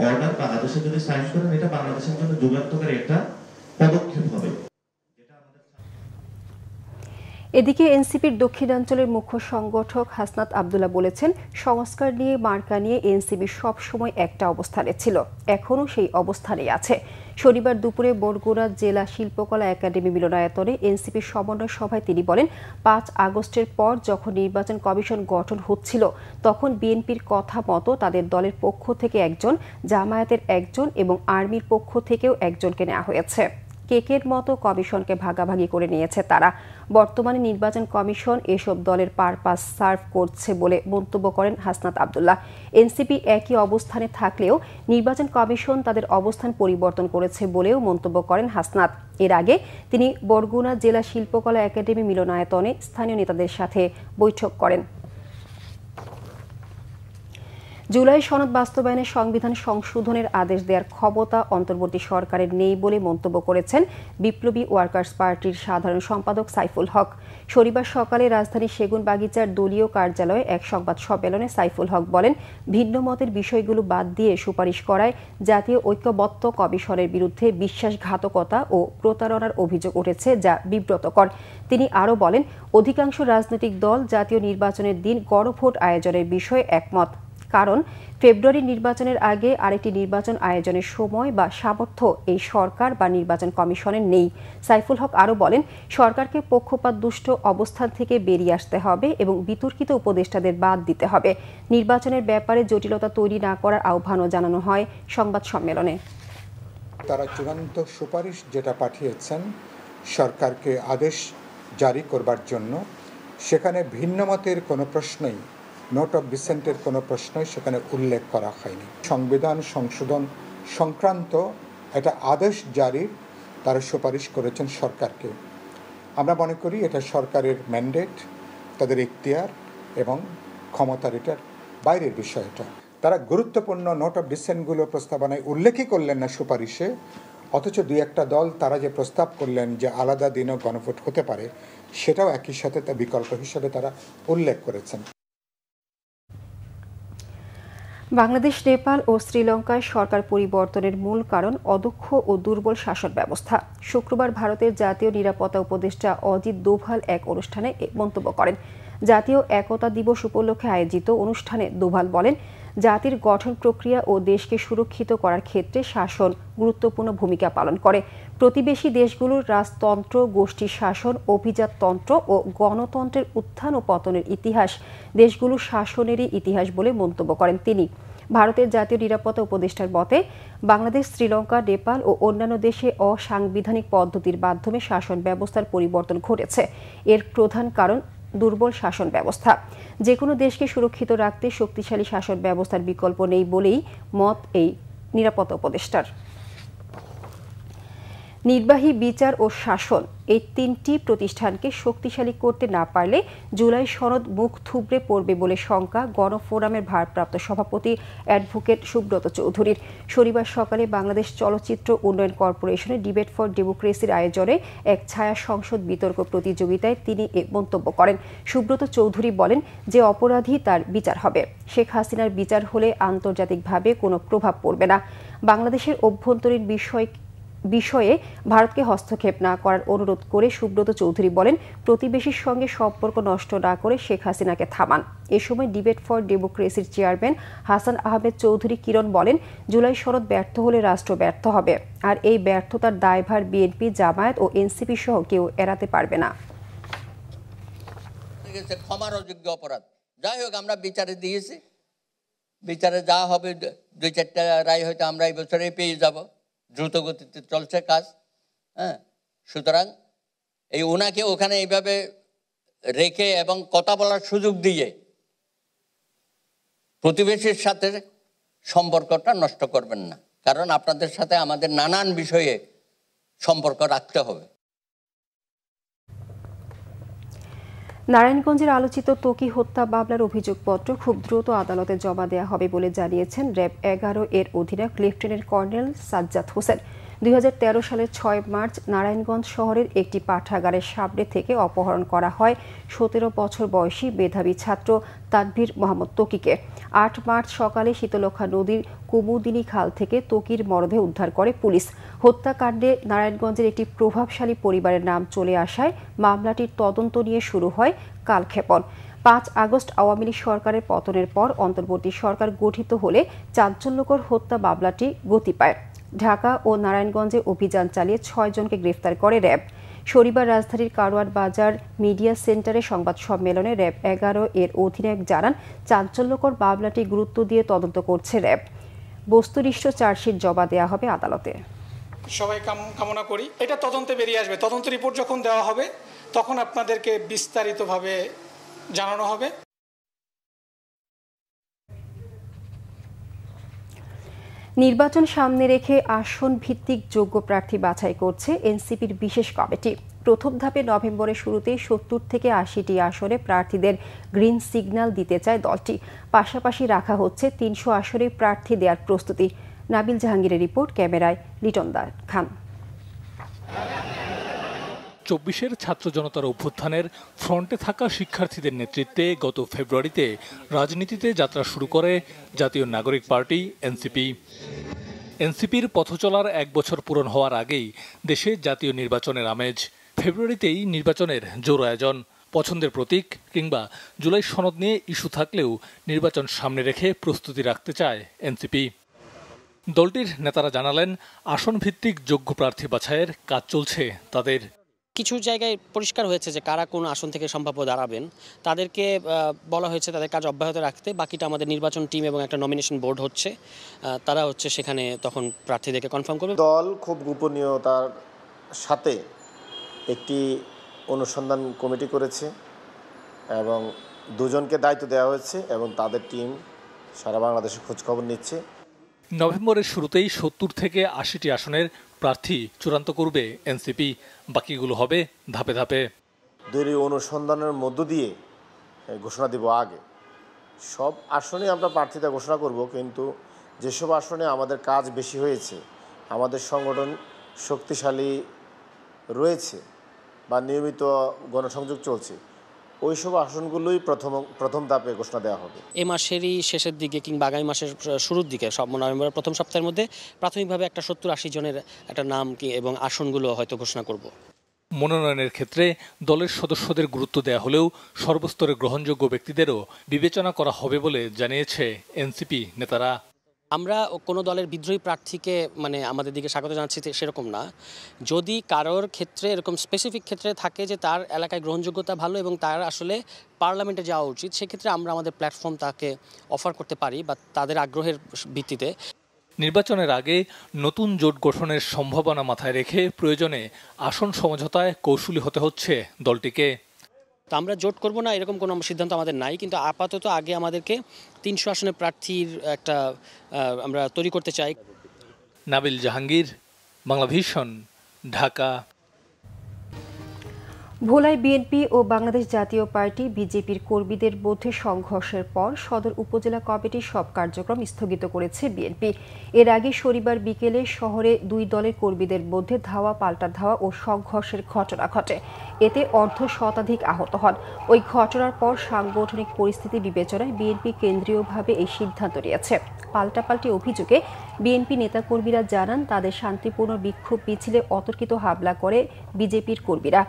অর্ডার বা আদেশে যদি সাইন করেন, এটা বাংলাদেশের জন্য যুগান্তকারী একটা পদক্ষেপ হবে। এদিকে এনসিপির দক্ষিণাঞ্চলের মুখ্য সংগঠক হাসনাত আব্দুল্লাহ বলেছেন, সংস্কার নিয়ে মার্কা নিয়ে এনসিপি সবসময় একটা অবস্থানে ছিল, এখনও সেই অবস্থানেই আছে। শনিবার দুপুরে বরগুনা জেলা শিল্পকলা একাডেমি মিলনায়তনে এনসিপির সমন্বয় সভায় তিনি বলেন, 5 আগস্টের পর যখন নির্বাচন কমিশন গঠন হচ্ছিল, তখন বিএনপির কথা মতো তাদের দলের পক্ষ থেকে একজন, জামায়াতের একজন এবং আর্মির পক্ষ থেকেও একজনকে নেওয়া হয়েছে। কেকের মতো কমিশনকে ভাগাভাগি করে নিয়েছে তারা। বর্তমানে নির্বাচন কমিশন এসব দলের পারপাস সার্ভ করছে বলে মন্তব্য করেন হাসনাত আব্দুল্লাহ। এনসিপি একই অবস্থানে থাকলেও নির্বাচন কমিশন তাদের অবস্থান পরিবর্তন করেছে বলেও মন্তব্য করেন হাসনাত। এর আগে তিনি বরগুনা জেলা শিল্পকলা একাডেমি মিলনায়তনে স্থানীয় নেতাদের সাথে বৈঠক করেন। জুলাই সনদ বাস্তবায়নে সংবিধান সংশোধনের আদেশ দেওয়ার ক্ষমতা অন্তর্বর্তী সরকারের নেই বলে মন্তব্য করেছেন বিপ্লবী ওয়ার্কার্স পার্টির সাধারণ সম্পাদক সাইফুল হক। শনিবার সকালে রাজধানীর সেগুনবাগিচার দলীয় কার্যালয়ে এক সংবাদ সম্মেলনে সাইফুল হক বলেন, ভিন্ন মতের বিষয়গুলো বাদ দিয়ে সুপারিশ করায় জাতীয় ঐক্যবদ্ধ কমিশনের বিরুদ্ধে বিশ্বাসঘাতকতা ও প্রতারণার অভিযোগ উঠেছে, যা বিব্রতকর। তিনি আরও বলেন, অধিকাংশ রাজনৈতিক দল জাতীয় নির্বাচনের দিন গণভোট আয়োজনের বিষয়ে একমত, কারণ ফেব্রুয়ারি নির্বাচনের আগে আরেকটি নির্বাচন আয়োজনের সময় বা সামর্থ্য এই সরকার বা নির্বাচন কমিশনের নেই। সাইফুল হক আরও বলেন, সরকারকে পক্ষপাতদুষ্ট অবস্থান থেকে বেরিয়ে আসতে হবে এবং বিতর্কিত উপদেষ্টাদের বাদ দিতে হবে। নির্বাচনের ব্যাপারে জটিলতা তৈরি না করার আহ্বানও জানানো হয় সংবাদ সম্মেলনে। তারা চূড়ান্ত সুপারিশ যেটা পাঠিয়েছেন সরকারকে আদেশ জারি করবার জন্য, সেখানে ভিন্ন মতের কোনো প্রশ্নই, নোট অফ ডিসেন্টের কোনো প্রশ্নই সেখানে উল্লেখ করা হয়নি। সংবিধান সংশোধন সংক্রান্ত একটা আদেশ জারির তারা সুপারিশ করেছেন সরকারকে। আমরা মনে করি এটা সরকারের ম্যান্ডেট, তাদের এখতিয়ার এবং ক্ষমতার এটার বাইরের বিষয়টা। তারা গুরুত্বপূর্ণ নোট অফ ডিসেন্টগুলো প্রস্তাবনায় উল্লেখই করলেন না সুপারিশে, অথচ দুই একটা দল তারা যে প্রস্তাব করলেন যে আলাদা দিনও গণভোট হতে পারে, সেটাও একই সাথে তা বিকল্প হিসেবে তারা উল্লেখ করেছেন। বাংলাদেশ, নেপাল ও শ্রীলঙ্কায় সরকার পরিবর্তনের মূল কারণ অদক্ষ ও দুর্বল শাসন ব্যবস্থা। শুক্রবার ভারতের জাতীয় নিরাপত্তা উপদেষ্টা অজিত দোভাল এক অনুষ্ঠানে মন্তব্য করেন। জাতীয় একতা দিবস উপলক্ষে আয়োজিত অনুষ্ঠানে দোভাল বলেন, জাতির গঠন প্রক্রিয়া ও দেশকে সুরক্ষিত করার ক্ষেত্রে শাসন গুরুত্বপূর্ণ ভূমিকা পালন করে। প্রতিবেশী দেশগুলোর রাজতন্ত্র, গোষ্ঠী শাসন, অভিজাততন্ত্র ও গণতন্ত্রের উত্থান ও পতনের ইতিহাস দেশগুলোর শাসনেরই ইতিহাস বলে মন্তব্য করেন তিনি। ভারতের জাতীয় নিরাপত্তা উপদেষ্টার মতে, বাংলাদেশ, শ্রীলঙ্কা, নেপাল ও অন্যান্য দেশে অসাংবিধানিক পদ্ধতির মাধ্যমে শাসন ব্যবস্থার পরিবর্তন ঘটেছে। এর প্রধান কারণ দুর্বল শাসন ব্যবস্থা। যে কোনো দেশকে সুরক্ষিত রাখতে শক্তিশালী শাসন ব্যবস্থার বিকল্প নেই বলেই মত এই নিরাপত্তা উপদেষ্টার। নির্বাহী, বিচার ও শাসন এই তিনটি প্রতিষ্ঠানকে শক্তিশালী করতে না পারলে জুলাই সনদ মুখ থুবড়ে পড়বে বলে শঙ্কা গণফোরামের ভারপ্রাপ্ত সভাপতি অ্যাডভোকেট সুব্রত চৌধুরীর। শনিবার সকালে বাংলাদেশ চলচ্চিত্র উন্নয়ন কর্পোরেশনের ডিবেট ফর ডেমোক্রেসির আয়োজনে এক ছায়া সংসদ বিতর্ক প্রতিযোগিতায় তিনি এ মন্তব্য করেন। সুব্রত চৌধুরী বলেন, যে অপরাধী তার বিচার হবে। শেখ হাসিনার বিচার হলে আন্তর্জাতিকভাবে কোনো প্রভাব পড়বে না। বাংলাদেশের অভ্যন্তরীণ বিষয়ে ভারতকে হস্তক্ষেপ না করার অনুরোধ করে সুব্রত চৌধুরী বলেন, প্রতিবেশীর সঙ্গে সম্পর্ক নষ্ট না করে শেখ হাসিনাকে থামান। এ সময় ডিবেট ফর ডেমোক্রেসির চেয়ারম্যান হাসান আহমেদ চৌধুরী কিরণ বলেন, জুলাই সনদ ব্যর্থ হলে রাষ্ট্র ব্যর্থ হবে, আর এই ব্যর্থতার দায়ভার বিএনপি, জামায়াত ও এনসিপি সহ কেউ এড়াতে পারবে না। ক্ষমার অযোগ্য অপরাধ, যাই হোক আমরা বিচারে দিয়েছি, বিচারে যা হবে 2-4টা রায় হয়তো আমরা এই বছরে পেয়ে যাব। দ্রুত গতিতে চলছে কাজ। হ্যাঁ, সুতরাং এই ওনাকে ওখানে এইভাবে রেখে এবং কথা বলার সুযোগ দিয়ে প্রতিবেশীর সাথে সম্পর্কটা নষ্ট করবেন না, কারণ আপনাদের সাথে আমাদের নানান বিষয়ে সম্পর্ক রাখতে হবে। নারায়ণগঞ্জের আলোচিত ত্বকী হত্যা মামলার অভিযোগপত্র খুব দ্রুত আদালতে জমা দেওয়া হবে বলে জানিয়েছেন র্যাব 11 এর অধিনায়ক লেফটেন্যান্ট কর্নেল সাজ্জাদ হোসেন। 2013 সালের 6 মার্চ নারায়ণগঞ্জ শহরের একটি পাঠাগারের সামনে থেকে অপহরণ করা হয় 17 বছর বয়সী মেধাবী ছাত্র তানভীর মোহাম্মদ ত্বকীকে। 8 মার্চ সকালে শীতলক্ষা নদীর কুমুদিনী খাল থেকে ত্বকীর মরদেহ উদ্ধার করে পুলিশ। হত্যাকাণ্ডে নারায়ণগঞ্জের একটি প্রভাবশালী পরিবারের নাম চলে আসায় মামলাটির তদন্ত নিয়ে শুরু হয় কালক্ষেপণ। 5 আগস্ট আওয়ামী লীগ সরকারের পতনের পর অন্তর্বর্তী সরকার গঠিত হলে চাঞ্চল্যকর হত্যা মামলাটি গতি পায়। ঢাকা ও নারায়ণগঞ্জে অভিযান চালিয়ে 6 জনকে গ্রেফতার করে র্যাব। শনিবার রাজধানীর কারওয়ান বাজার মিডিয়া সেন্টারে সংবাদ সম্মেলনে র্যাব 11 এর অধিনায়ক জানান, চাঞ্চল্যকর মামলাটি গুরুত্ব দিয়ে তদন্ত করছে র্যাব। বস্তুনিষ্ঠ চার্জশিট জমা দেওয়া হবে আদালতে। সবাই কামনা করি এটা তদন্তে বেরিয়ে আসবে। তদন্ত রিপোর্ট যখন দেওয়া হবে তখন আপনাদেরকে বিস্তারিতভাবে জানানো হবে। নির্বাচন সামনে রেখে আসন ভিত্তিক যোগ্য প্রার্থী বাছাই করছে এনসিপির বিশেষ কমিটি। প্রথম ধাপে নভেম্বরের শুরুতেই ৭০ থেকে ৮০টি আসনে প্রার্থীদের গ্রিন সিগন্যাল দিতে চায় দলটি। পাশাপাশি রাখা হচ্ছে ৩০০ আসনে প্রার্থী দেওয়ার প্রস্তুতি। নাবিল জাহাঙ্গীরের রিপোর্ট, ক্যামেরায় লিটন খান। ২৪-এর ছাত্র জনতার অভ্যুত্থানের ফ্রন্টে থাকা শিক্ষার্থীদের নেতৃত্বে গত ফেব্রুয়ারিতে রাজনীতিতে যাত্রা শুরু করে জাতীয় নাগরিক পার্টি এনসিপি। এনসিপির পথচলার ১ বছর পূরণ হওয়ার আগেই দেশে জাতীয় নির্বাচনের আমেজ। ফেব্রুয়ারিতেই নির্বাচনের জোর আয়োজন। পছন্দের প্রতীক কিংবা জুলাই সনদ নিয়ে ইস্যু থাকলেও নির্বাচন সামনে রেখে প্রস্তুতি রাখতে চায় এনসিপি। দলটির নেতারা জানালেন, আসন ভিত্তিক যোগ্য প্রার্থী বাছাইয়ের কাজ চলছে তাদের। কিছু জায়গায় পরিষ্কার হয়েছে যে কারা কোন আসন থেকে সম্ভাব্য দাঁড়াবেন, তাদেরকে বলা হয়েছে তাদের কাজ অব্যাহত রাখতে। বাকিটা আমাদের নির্বাচন টিম এবং একটা নমিনেশন বোর্ড হচ্ছে, তারা সেখানে তখন প্রার্থীদেরকে কনফার্ম করবে। দল খুব গোপনীয়তার সাথে একটি অনুসন্ধান কমিটি করেছে এবং দুজনকে দায়িত্ব দেওয়া হয়েছে এবং তাদের টিম সারা বাংলাদেশে খোঁজখবর নিচ্ছে। নভেম্বরের শুরুতেই ৭০ থেকে ৮০টি আসনের প্রার্থী চূড়ান্ত করবে এনসিপি। বাকিগুলো হবে ধাপে ধাপে। দলীয় অনুসন্ধানের মধ্য দিয়ে ঘোষণা দিব। আগে সব আসনে আমরা প্রার্থীতা ঘোষণা করব, কিন্তু যেসব আসনে আমাদের কাজ বেশি হয়েছে, আমাদের সংগঠন শক্তিশালী রয়েছে বা নিয়মিত গণসংযোগ চলছে, ওইসব আসনগুলোই প্রথম ধাপে ঘোষণা দেওয়া হবে। এই মাসেরই শেষের দিকে কিংবা আগামী মাসের শুরুর দিকে, নভেম্বরের প্রথম সপ্তাহের মধ্যে প্রাথমিকভাবে একটা ৭০-৮০ জনের একটা নাম এবং আসনগুলো হয়তো ঘোষণা করব। মনোনয়নের ক্ষেত্রে দলের সদস্যদের গুরুত্ব দেয়া হলেও সর্বস্তরের গ্রহণযোগ্য ব্যক্তিদেরও বিবেচনা করা হবে বলে জানিয়েছে এনসিপি নেতারা। আমরা কোনো দলের বিদ্রোহী প্রার্থীকে আমাদের দিকে স্বাগত জানাচ্ছি সেরকম না। যদি কারোর ক্ষেত্রে এরকম স্পেসিফিক ক্ষেত্রে থাকে যে তার এলাকায় গ্রহণযোগ্যতা ভালো এবং তার আসলে পার্লামেন্টে যাওয়া উচিত, সেক্ষেত্রে আমরা আমাদের প্ল্যাটফর্ম তাকে অফার করতে পারি বা তাদের আগ্রহের ভিত্তিতে। নির্বাচনের আগে নতুন জোট গঠনের সম্ভাবনা মাথায় রেখে প্রয়োজনে আসন সমঝোতায় কৌশলী হতে হচ্ছে দলটিকে। তো আমরা জোট করব না এরকম কোনো সিদ্ধান্ত আমাদের নাই, কিন্তু আপাতত আগে আমাদেরকে ৩০০ আসনের প্রার্থীর একটা আমরা তৈরি করতে চাই। নাবিল জাহাঙ্গীর, বাংলাভিশন, ঢাকা। ভোলায় বিএনপি ও বাংলাদেশ জাতীয় পার্টি বিজেপির কর্মীদের মধ্যে সংঘর্ষের পর সদর উপজেলা কমিটির সব কার্যক্রম স্থগিত করেছে বিএনপি। এর আগে শনিবার বিকেলে শহরে দুই দলের কর্মীদের মধ্যে ধাওয়া পাল্টা ধাওয়া ও সংঘর্ষের ঘটনা ঘটে। এতে অর্ধশতাধিক আহত হন। ওই ঘটনার পর সাংগঠনিক পরিস্থিতি বিবেচনায় বিএনপি কেন্দ্রীয়ভাবে এই সিদ্ধান্ত নিয়েছে। পাল্টাপাল্টি অভিযোগে বিএনপি নেতাকর্মীরা জানান, তাদের শান্তিপূর্ণ বিক্ষোভ মিছিলে অতর্কিত হামলা করে বিজেপির কর্মীরা।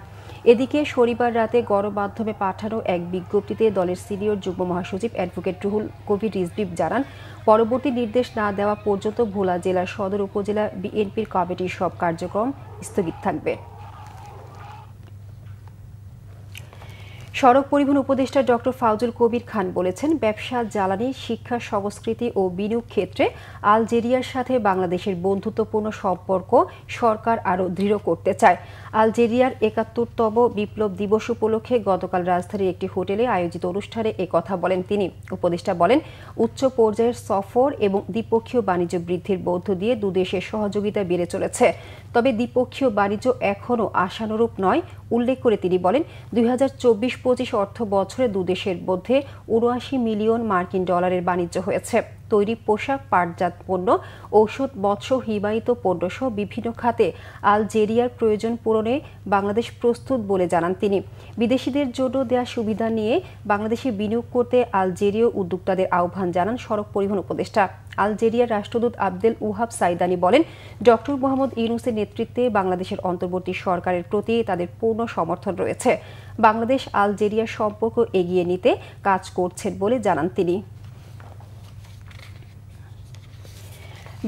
এদিকে শনিবার রাতে গণমাধ্যমে পাঠানো এক বিজ্ঞপ্তিতে দলের সিনিয়র যুগ্ম মহাসচিব অ্যাডভোকেট রুহুল কবির রিজভী জানান, পরবর্তী নির্দেশ না দেওয়া পর্যন্ত ভোলা জেলার সদর উপজেলা বিএনপির কমিটির সব কার্যক্রম স্থগিত থাকবে। সড়ক পরিবহন উপদেষ্টা ডক্টর ফাউজুল কবির খান বলেছেন, ব্যবসা, জ্বালানি, শিক্ষা, সংস্কৃতি ও বিনিয়োগ ক্ষেত্রে আলজেরিয়ার সাথে বাংলাদেশের বন্ধুত্বপূর্ণ সম্পর্ক সরকার আরও দৃঢ় করতে চায়। আলজেরিয়ার ৭১তম বিপ্লব দিবস উপলক্ষে গতকাল রাজধানীর একটি হোটেলে আয়োজিত অনুষ্ঠানে একথা বলেন তিনি। উপদেষ্টা বলেন, উচ্চ পর্যায়ের সফর এবং দ্বিপক্ষীয় বাণিজ্য বৃদ্ধির মধ্য দিয়ে দুদেশের সহযোগিতা বেড়ে চলেছে। তবে দ্বিপক্ষীয় বাণিজ্য এখনও আশানুরূপ নয় উল্লেখ করে তিনি বলেন, ২০২৪-২৫ অর্থ বছরে দুদেশের মধ্যে ৭৯ মিলিয়ন মার্কিন ডলারের বাণিজ্য হয়েছে। তৈরি পোশাক, পাটজাত পণ্য, ঔষধ, মৎস্য, হিমায়িত পণ্য সহ বিভিন্ন খাতে আলজেরিয়ার প্রয়োজন পূরণে বাংলাদেশ প্রস্তুত বলে জানান তিনি। বিদেশিদের জন্য দেয়া সুবিধা নিয়ে বাংলাদেশে বিনিয়োগ করতে আলজেরীয় উদ্যোক্তাদের আহ্বান জানান সড়ক পরিবহন উপদেষ্টা। আলজেরিয়ার রাষ্ট্রদূত আবদেল উহাব সাইদানি বলেন, ডক্টর মোহাম্মদ ইউনূসের নেতৃত্বে বাংলাদেশের অন্তর্বর্তী সরকারের প্রতি তাদের পূর্ণ সমর্থন রয়েছে। বাংলাদেশ আলজেরিয়ার সম্পর্ক এগিয়ে নিতে কাজ করছেন বলে জানান তিনি।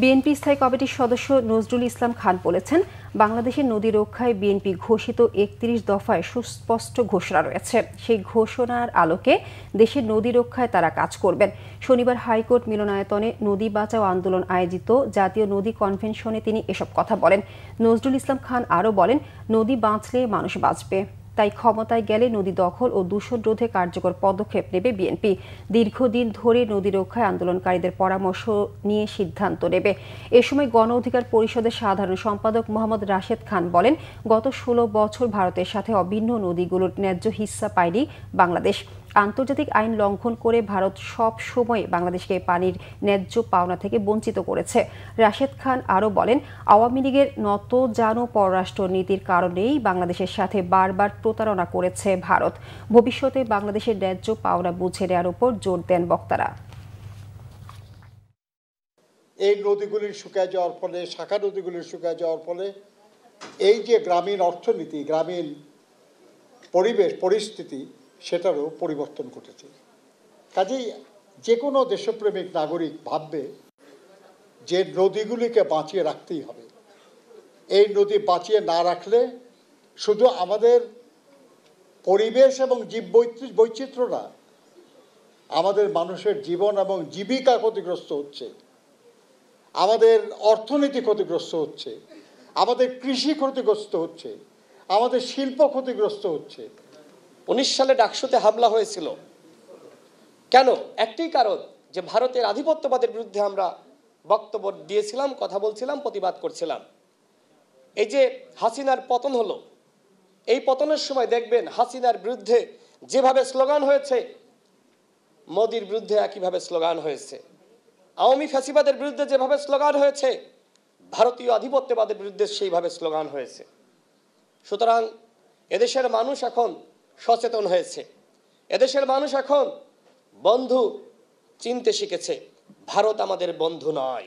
বিএনপি স্থায়ী কমিটির সদস্য নজরুল ইসলাম খান বলেছেন, বাংলাদেশের নদী রক্ষায় বিএনপি ঘোষিত ৩১ দফায় সুস্পষ্ট ঘোষণা রয়েছে। সেই ঘোষণার আলোকে দেশের নদী রক্ষায় তারা কাজ করবেন। শনিবার হাইকোর্ট মিলনায়তনে নদী বাঁচাও আন্দোলন আয়োজিত জাতীয় নদী কনভেনশনে তিনি এসব কথা বলেন। নজরুল ইসলাম খান আরও বলেন, নদী বাঁচলে মানুষ বাঁচবে। তাই ক্ষমতায় গেলে নদী দখল ও দূষণ রোধে কার্যকর পদক্ষেপ নেবে বিএনপি। দীর্ঘদিন ধরে নদী রক্ষায় আন্দোলনকারীদের পরামর্শ নিয়ে সিদ্ধান্ত নেবে। এ সময় গণ অধিকার পরিষদের সাধারণ সম্পাদক মোহাম্মদ রাশেদ খান বলেন, গত 16 বছর ভারতের সাথে অভিন্ন নদীগুলোর ন্যায্য হিস্সা পায়নি বাংলাদেশ। আন্তর্জাতিক আইন লঙ্ঘন করে ভারত সব সময় বাংলাদেশকে পানির ন্যায্য পাওনা থেকে বঞ্চিত করেছে। রাশেদ খান আরও বলেন, আওয়ামী লীগের নতজানু পররাষ্ট্র নীতির কারণেই বাংলাদেশের সাথে বারবার প্রতারণা করেছে ভারত। ভবিষ্যতে বাংলাদেশের ন্যায্য পাওনা বুঝে নেওয়ার উপর জোর দেন বক্তারা। এই নদীগুলির শুকিয়ে যাওয়ার ফলে, শাখা নদীগুলির শুকিয়ে যাওয়ার ফলে এই যে গ্রামীণ অর্থনীতি, গ্রামীণ পরিবেশ পরিস্থিতি, সেটারও পরিবর্তন ঘটেছে। কাজেই যে কোনো দেশপ্রেমিক নাগরিক ভাববে যে নদীগুলিকে বাঁচিয়ে রাখতেই হবে। এই নদী বাঁচিয়ে না রাখলে শুধু আমাদের পরিবেশ এবং জীব বৈচিত্র্য না, আমাদের মানুষের জীবন এবং জীবিকা ক্ষতিগ্রস্ত হচ্ছে, আমাদের অর্থনীতি ক্ষতিগ্রস্ত হচ্ছে, আমাদের কৃষি ক্ষতিগ্রস্ত হচ্ছে, আমাদের শিল্প ক্ষতিগ্রস্ত হচ্ছে। 19 সালে ডাকসুতে হামলা হয়েছিল কেন? একটি কারণ যে ভারতের আধিপত্যবাদের বিরুদ্ধে আমরা বক্তব্য দিয়েছিলাম, কথা বলছিলাম, প্রতিবাদ করছিলাম। এই যে হাসিনার পতন হলো, এই পতনের সময় দেখবেন হাসিনার বিরুদ্ধে যেভাবে স্লোগান হয়েছে, মোদির বিরুদ্ধে একইভাবে স্লোগান হয়েছে। আওয়ামী ফ্যাসিবাদের বিরুদ্ধে যেভাবে স্লোগান হয়েছে, ভারতীয় আধিপত্যবাদের বিরুদ্ধে সেইভাবে স্লোগান হয়েছে। সুতরাং এদেশের মানুষ এখন সচেতন হয়েছে। এদেশের মানুষ এখন বন্ধু চিনতে শিখেছে। ভারত আমাদের বন্ধু নয়।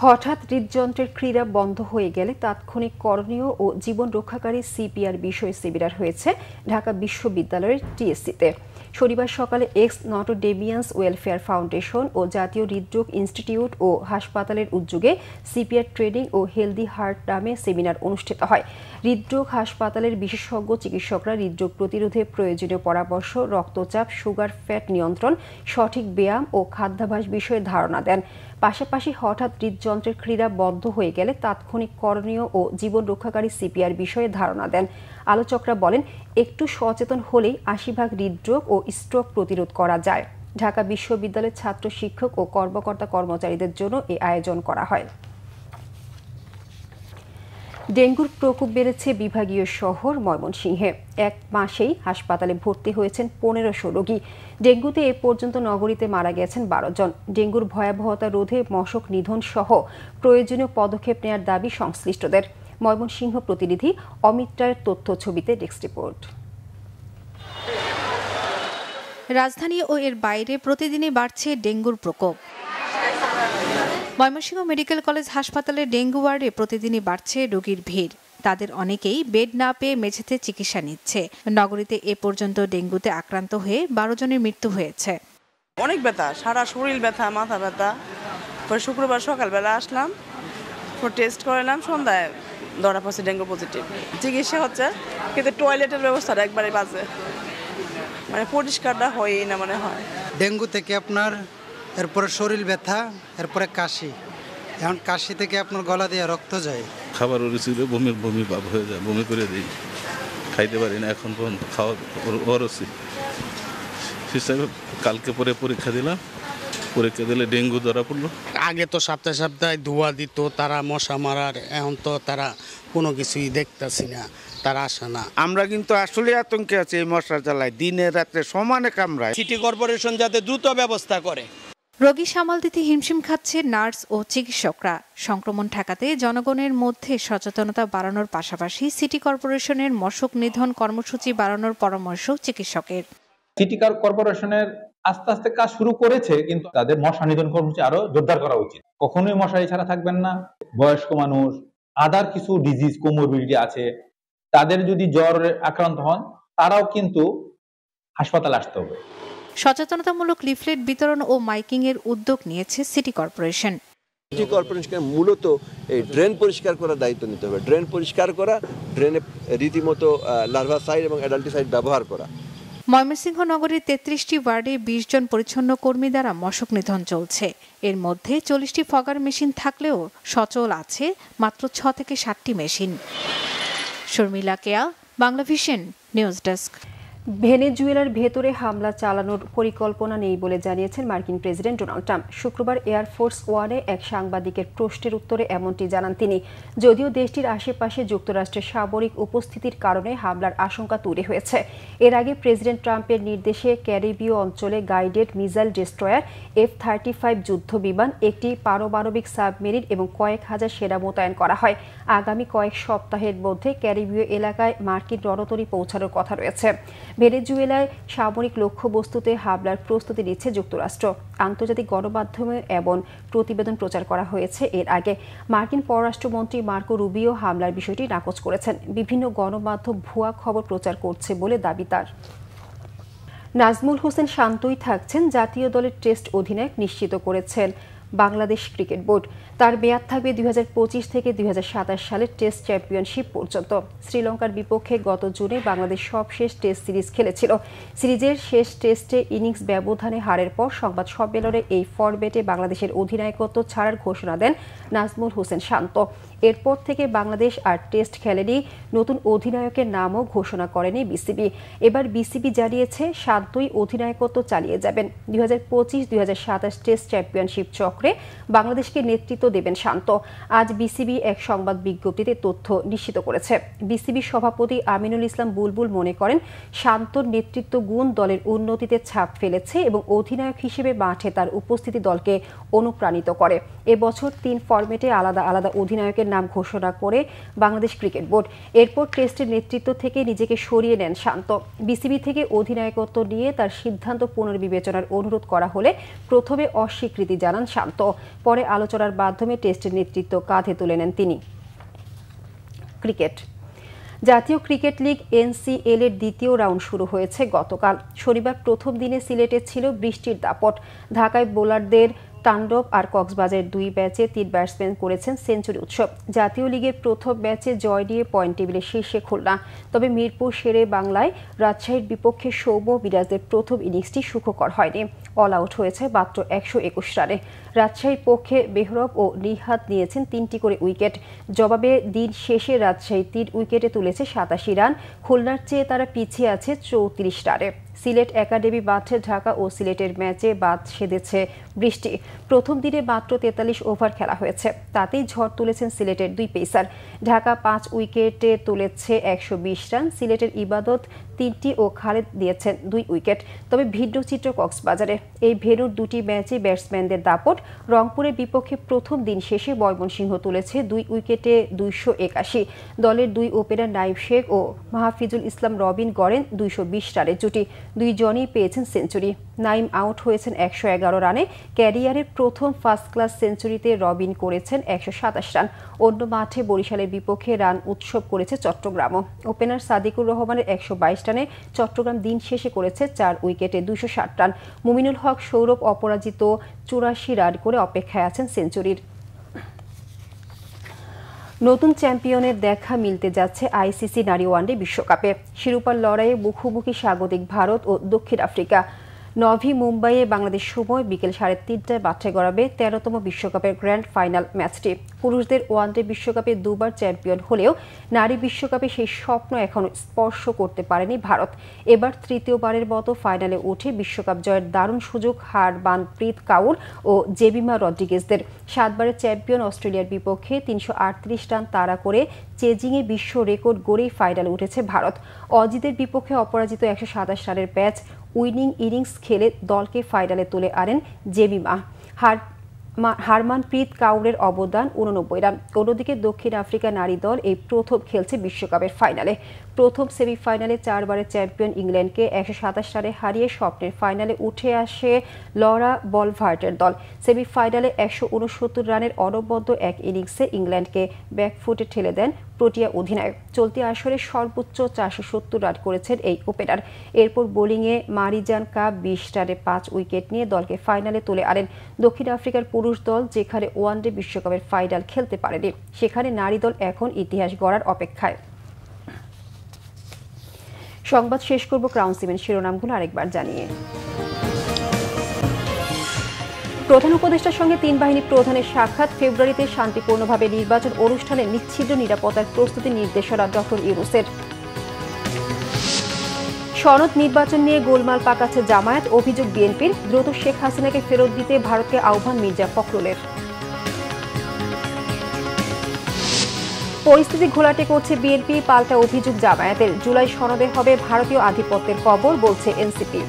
হঠাৎ হৃদযন্ত্রের ক্রীড়া বন্ধ হয়ে গেলে তাৎক্ষণিক করণীয় ও জীবন রক্ষাকারী সিপিআর বিষয়ে সেমিনার হয়েছে ঢাকা বিশ্ববিদ্যালয়ের টিএসসিতে। শনিবার সকালে এক্স নটো ডেমিয়ান্স ওয়েলফেয়ার ফাউন্ডেশন ও জাতীয় হৃদরোগ ইনস্টিটিউট ও হাসপাতালের উদ্যোগে সিপিআর ট্রেনিং ও হেলদি হার্ট নামে সেমিনার অনুষ্ঠিত হয়। হৃদরোগ হাসপাতালের বিশেষজ্ঞ চিকিৎসকরা হৃদরোগ প্রতিরোধে প্রয়োজনীয় পরামর্শ, রক্তচাপ, সুগার, ফ্যাট নিয়ন্ত্রণ, সঠিক ব্যায়াম ও খাদ্যাভ্যাস বিষয়ে ধারণা দেন। পাশাপাশি হঠাৎ হৃদযন্ত্রের ক্রীড়া বন্ধ হয়ে গেলে তাৎক্ষণিক করণীয় ও জীবন রক্ষাকারী সিপিআর বিষয়ে ধারণা দেন। আলোচকরা বলেন, একটু সচেতন হলেই ৮০% হৃদরোগ ও স্ট্রোক প্রতিরোধ করা যায়। ঢাকা বিশ্ববিদ্যালয়ের ছাত্র, শিক্ষক ও কর্মকর্তা কর্মচারীদের জন্য এই আয়োজন করা হয়। ডেঙ্গুর প্রকোপ বেড়েছে বিভাগীয় শহর ময়মনসিংহে। এক মাসেই হাসপাতালে ভর্তি হয়েছেন ১৫০০ রোগী। ডেঙ্গুতে এ পর্যন্ত নগরীতে মারা গেছেন ১২ জন। ডেঙ্গুর ভয়াবহতা রোধে মশক নিধন সহ প্রয়োজনীয় পদক্ষেপ নেওয়ার দাবি সংশ্লিষ্টদের। ময়মনসিংহ প্রতিনিধি অমিত রায়ের তথ্য ছবিতে ডেস্ক রিপোর্ট। রাজধানী ও এর বাইরে প্রতিদিনই বাড়ছে ডেঙ্গুর প্রকোপ। ময়মনসিংহ মেডিকেল কলেজ হাসপাতালে ডেঙ্গু ওয়ার্ডে প্রতিদিনই বাড়ছে রোগীর ভিড়। তাদের অনেকেই বেড না পেয়ে মেঝেতে চিকিৎসা নিচ্ছে। নগরীতে এ পর্যন্ত ডেঙ্গুতে আক্রান্ত হয়ে ১২ জনের মৃত্যু হয়েছে। অনেক ব্যথা, সারা শরীর ব্যথা, মাথা ব্যথা। পরে শুক্রবার সকালবেলা আসলাম, টেস্ট করালাম, সন্ধ্যায় ধরা পড়ছে ডেঙ্গু পজিটিভ। চিকিৎসা হচ্ছে, কিন্তু টয়লেটের ব্যবস্থাটা একবারে বাজে, মানে পরিষ্কারটা হয়ই না মনে হয়। ডেঙ্গু থেকে আপনার এরপরে শরীর ব্যথা, এরপরে কাশি। এখন কাশি থেকে আপনার গলা দিয়ে রক্ত যায়। খাবার রুচিলে বমি ভাব হয়ে যায়, বমি করে দিই, খাইতে পারি না এখন পর্যন্ত। খাওয়া অরুচি হিসাবে কালকে পরে পরীক্ষা দিলাম, পরীক্ষা দিলে ডেঙ্গু ধরা পড়লো। আগে তো সপ্তাহে সপ্তাহে ধোয়া দিত তারা, মশা মারার। এখন তো তারা কোনো কিছুই দেখতেছি না, তারা আসে না। আমরা কিন্তু আসলে আতঙ্কে আছি এই মশার জ্বালায়, দিনে রাত্রে সমানে কামড়ায়। সিটি কর্পোরেশন যাতে দ্রুত ব্যবস্থা করে। রোগী সামাল দিতে হিমশিম খাচ্ছে নার্স ও চিকিৎসকরা। সংক্রমণ ঠেকাতে জনগণের মধ্যে সচেতনতা বাড়ানোর পাশাপাশি সিটি কর্পোরেশনের মশক নিধন কর্মসূচি বাড়ানোর পরামর্শ চিকিৎসকের। সিটি কর্পোরেশনের আস্তে আস্তে কাজ শুরু করেছে, কিন্তু তাদের মশা নিধন কর্মসূচি আরো জোরদার করা উচিত। কখনোই মশারি ছাড়া থাকবেন না। বয়স্ক মানুষ, আদার কিছু ডিজিজ কোমরবিডিটি আছে, তাদের যদি জ্বর আক্রান্ত হন তারাও কিন্তু হাসপাতালে আসতে হবে। সচেতনতামূলক লিফলেট বিতরণ ও মাইকিং এর উদ্যোগ নিয়েছে সিটি কর্পোরেশন। সিটি কর্পোরেশনকে মূলত এই ড্রেন পরিষ্কার করার দায়িত্ব নিতে হবে। ড্রেন পরিষ্কার করা, ড্রেনে রীতিমতো লার্ভাসাইড এবং অ্যাডাল্টিসাইড ব্যবহার করা। ময়মনসিংহ নগরীর 33টি ওয়ার্ডে 20 জন পরিচ্ছন্ন কর্মী দ্বারা মশক নিধন চলছে। এর মধ্যে 40টি ফগার মেশিন থাকলেও সচল আছে মাত্র 6 থেকে 7টি মেশিন। শর্মিলা কেয়া, বাংলা ভিশন নিউজ ডেস্ক। ভেনেজুয়েলার ভেতরে হামলা চালানোর পরিকল্পনা নেই বলে জানিয়েছেন মার্কিন প্রেসিডেন্ট ডোনাল্ড ট্রাম্প। শুক্রবার এয়ারফোর্স ওয়ানে এক সাংবাদিকের প্রশ্নের উত্তরে এমনটি জানান তিনি। যদিও দেশটির আশেপাশে যুক্তরাষ্ট্রের সামরিক উপস্থিতির কারণে হামলার আশঙ্কা তৈরি হয়েছে। এর আগে প্রেসিডেন্ট ট্রাম্পের নির্দেশে ক্যারিবীয় অঞ্চলে গাইডেড মিসাইল ডেস্ট্রয়ার F-35 যুদ্ধ বিমান, একটি পারমাণবিক সাবমেরিন এবং কয়েক হাজার সেনা মোতায়েন করা হয়। আগামী কয়েক সপ্তাহের মধ্যে ক্যারিবীয় এলাকায় মার্কিন রণতরী পৌঁছানোর কথা রয়েছে। ভেনেজুয়েলায় সামরিক লক্ষ্যবস্তুতে হামলার প্রস্তুতি নিচ্ছে যুক্তরাষ্ট্র। আন্তর্জাতিক গণমাধ্যমে এমন প্রতিবেদন প্রচার করা হয়েছে। এর আগে মার্কিন পররাষ্ট্রমন্ত্রী মার্কো রুবিও হামলার বিষয়টি নাকচ করেছেন। বিভিন্ন গণমাধ্যম ভুয়া খবর প্রচার করছে বলে দাবি তার। নাজমুল হোসেন শান্তই থাকছেন জাতীয় দলের টেস্ট অধিনায়ক নিশ্চিত করেছেন বাংলাদেশ ক্রিকেট বোর্ড। তার মেয়াদ থাকবে 2025 থেকে 2027 সালের টেস্ট চ্যাম্পিয়নশিপ পর্যন্ত। শ্রীলঙ্কার বিপক্ষে গত জুনে বাংলাদেশ সবশেষ টেস্ট সিরিজ খেলেছিল। সিরিজের শেষ টেস্টে ইনিংস ব্যবধানে হারের পর সংবাদ সম্মেলনে এই ফরম্যাটে বাংলাদেশের অধিনায়কত্ব ছাড়ার ঘোষণা দেন নাজমুল হোসেন শান্ত। এরপর থেকে বাংলাদেশ আর টেস্ট খেলেনি। নতুন অধিনায়কের নামও ঘোষণা করেনি বিসিবি। এবার বিসিবি জানিয়েছে শান্তই অধিনায়কত্ব চালিয়ে যাবেন। 2025-2027 টেস্ট চ্যাম্পিয়নশিপ চক্রে বাংলাদেশকে নেতৃত্ব দেবেন শান্ত। আজ বিসিবি এক সংবাদ বিজ্ঞপ্তিতে তথ্য নিশ্চিত করেছে। বিসিবি সভাপতি আমিনুল ইসলাম বুলবুল মনে করেন, শান্তর নেতৃত্ব গুণ দলের উন্নতিতে ছাপ ফেলেছে এবং অধিনায়ক হিসেবে মাঠে তার উপস্থিতি দলকে অনুপ্রাণিত করে। এবছর 3 ফরম্যাটে আলাদা আলাদা অধিনায়কের নাম ঘোষণা করে বাংলাদেশ ক্রিকেট বোর্ড। এরপর টেস্টের নেতৃত্ব থেকে নিজেকে সরিয়ে নেন শান্ত। বিসিবি থেকে অধিনায়কত্ব নিয়ে তার সিদ্ধান্ত পুনর্বিবেচনার অনুরোধ করা হলে প্রথমে অস্বীকৃতি জানান শান্ত। পরে আলোচনার মাধ্যমে টেস্টের নেতৃত্ব কাঁধে তুলে নেন তিনি। ক্রিকেট। জাতীয় ক্রিকেট লিগ NCL এর দ্বিতীয় রাউন্ড শুরু হয়েছে গতকাল। শনিবার প্রথম দিনে সিলেটে ছিল বৃষ্টির দাপট। ঢাকায় বোলারদের তাণ্ডব আর কক্সবাজারের 2 ম্যাচে 3 ব্যাটসম্যান করেছেন সেঞ্চুরি উৎসব। জাতীয় লিগের প্রথম ম্যাচে জয় নিয়ে পয়েন্ট টেবিলের শীর্ষে খুলনা। তবে মিরপুর শেরে বাংলায় রাজশাহীর বিপক্ষে সৌম্য বিরাজদের প্রথম ইনিংসটি সুখকর হয়নি। অল আউট হয়েছে মাত্র 121 রানে। রাজশাহীর পক্ষে বেহরব ও নিহাত নিয়েছেন 3টি করে উইকেট। জবাবে দিন শেষে রাজশাহী 3 উইকেটে তুলেছে 87 রান। খুলনার চেয়ে তারা পিছিয়ে আছে 34 রানে। সিলেট একাডেমি মাঠে ঢাকা ও সিলেটের ম্যাচে বাদ সেধেছে বৃষ্টি। প্রথম দিনে মাত্র 43 ওভার খেলা হয়েছে। তাতেই ঝড় তুলেছেন সিলেটের 2 পেসার। ঢাকা 5 উইকেটে তুলেছে 120 রান। সিলেটের ইবাদত 3টি ও খালেদ দিয়েছেন 2 উইকেট। তবে ভিন্ন চিত্র কক্সবাজারে। এই ভেন্যুর 2টি ম্যাচে ব্যাটসম্যানদের দাপট। রংপুরের বিপক্ষে প্রথম দিন শেষে ময়মনসিংহ তুলেছে 2 উইকেটে 281। দলের 2 ওপেনার নাইব শেখ ও মাহফিজুল ইসলাম রবিন গড়েন 220 রানের জুটি। 2 জনই পেয়েছেন সেঞ্চুরি। নাইম আউট হয়েছেন 111 রানে। ক্যারিয়ারের প্রথম ফার্স্ট ক্লাস সেঞ্চুরিতে রবিন করেছেন 127 রান। অন্য মাঠে বরিশালের বিপক্ষে রান উৎসব করেছে চট্টগ্রামও। ওপেনার সাদিকুর রহমানের 122 রানে চট্টগ্রাম দিন শেষে করেছে 4 উইকেটে 260 রান। মুমিনুল হক সৌরভ অপরাজিত 84 রান করে অপেক্ষায় আছেন সেঞ্চুরির। নতুন চ্যাম্পিয়নের দেখা মিলতে যাচ্ছে আইসিসি নারী ওয়ানডে বিশ্বকাপে। শিরোপার লড়াইয়ে মুখোমুখি স্বাগতিক ভারত ও দক্ষিণ আফ্রিকা। নভি মুম্বাইয়ে বাংলাদেশ সময় বিকেল 3:30টায় মাঠে গড়াবে 13তম বিশ্বকাপের গ্র্যান্ড ফাইনাল ম্যাচটি। পুরুষদের ওয়ানডে বিশ্বকাপে 2বার চ্যাম্পিয়ন হলেও নারী বিশ্বকাপে সেই স্বপ্ন এখনো স্পর্শ করতে পারেনি ভারত। এবার তৃতীয়বারের মতো ফাইনালে উঠে বিশ্বকাপ জয়ের দারুণ সুযোগ হারমানপ্রীত কাউর ও জেমিমা রড্রিগেজদের। 7বারের চ্যাম্পিয়ন অস্ট্রেলিয়ার বিপক্ষে 338 রান তাড়া করে চেজিংয়ে বিশ্ব রেকর্ড গড়েই ফাইনালে উঠেছে ভারত। অজিতের বিপক্ষে অপরাজিত 127 রানের ম্যাচ উইনিং ইনিংস খেলে দলকে ফাইনালে তুলে আনেন জেমিমা। হারমানপ্রীত কাউরের অবদান 89 রান। অন্যদিকে দক্ষিণ আফ্রিকা নারী দল এই প্রথম খেলছে বিশ্বকাপের ফাইনালে। প্রথম সেমিফাইনালে 4বারের চ্যাম্পিয়ন ইংল্যান্ডকে 127 রানে হারিয়ে স্বপ্নের ফাইনালে উঠে আসে লরা বলভার্টের দল। সেমিফাইনালে 169 রানের অনবদ্য এক ইনিংসে ইংল্যান্ডকে ব্যাকফুটে ঠেলে দেন প্রোটিয়া অধিনায়ক। চলতি আসরে সর্বোচ্চ 470 রান করেছেন এই ওপেনার। এরপর বোলিংয়ে মারিজান কাপ 20 রানে 5 উইকেট নিয়ে দলকে ফাইনালে তুলে আনেন। দক্ষিণ আফ্রিকার পুরুষ দল যেখানে ওয়ানডে বিশ্বকাপের ফাইনাল খেলতে পারেনি, সেখানে নারী দল এখন ইতিহাস গড়ার অপেক্ষায়। সংবাদ শেষ করব ক্রাউন সিমেন্ট শিরোনামগুলো আরেকবার জানিয়ে। প্রধান উপদেষ্টার সঙ্গে তিন বাহিনী প্রধানের সাক্ষাৎ, ফেব্রুয়ারিতে শান্তিপূর্ণভাবে নির্বাচন অনুষ্ঠানে নিশ্চিদ্র নিরাপত্তার প্রস্তুতি নির্দেশনা ডক্টর ইউনূসের। সনদ নির্বাচন নিয়ে গোলমাল পাকাচ্ছে জামায়াত, অভিযোগ বিএনপির। দ্রুত শেখ হাসিনাকে ফেরত দিতে ভারতকে আহ্বান মির্জা ফখরুলের। পরিস্থিতি ঘোলাটে করছে বিএনপি, পাল্টা অভিযোগ জামায়াতের। জুলাই সনদে হবে ভারতীয় আধিপত্যের কবর, বলছে এনসিপি।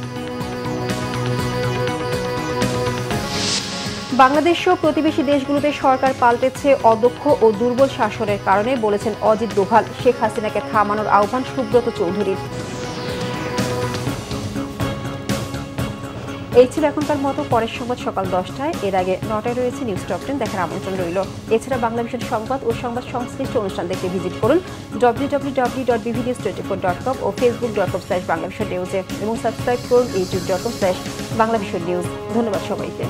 বাংলাদেশ সহ প্রতিবেশী দেশগুলোতে সরকার পাল্টেছে অদক্ষ ও দুর্বল শাসনের কারণে, বলেছেন অজিত দোভাল। শেখ হাসিনাকে থামানোর আহ্বান সুব্রত চৌধুরীর। এই ছিল এখনকার মতো। পরের সংবাদ সকাল 10টায়, এর আগে 9টায় রয়েছে নিউজ টপ 10 দেখার আমন্ত্রণ রইল। এছাড়া বাংলা ভিশন সংবাদ ও সংবাদ সংশ্লিষ্ট অনুষ্ঠান দেখতে ভিজিট করুন www.bbnews24.com ও facebook.com/banglavishnewsে এবং সাবস্ক্রাইব করুন youtube.com/banglavishnnews। ধন্যবাদ সবাইকে।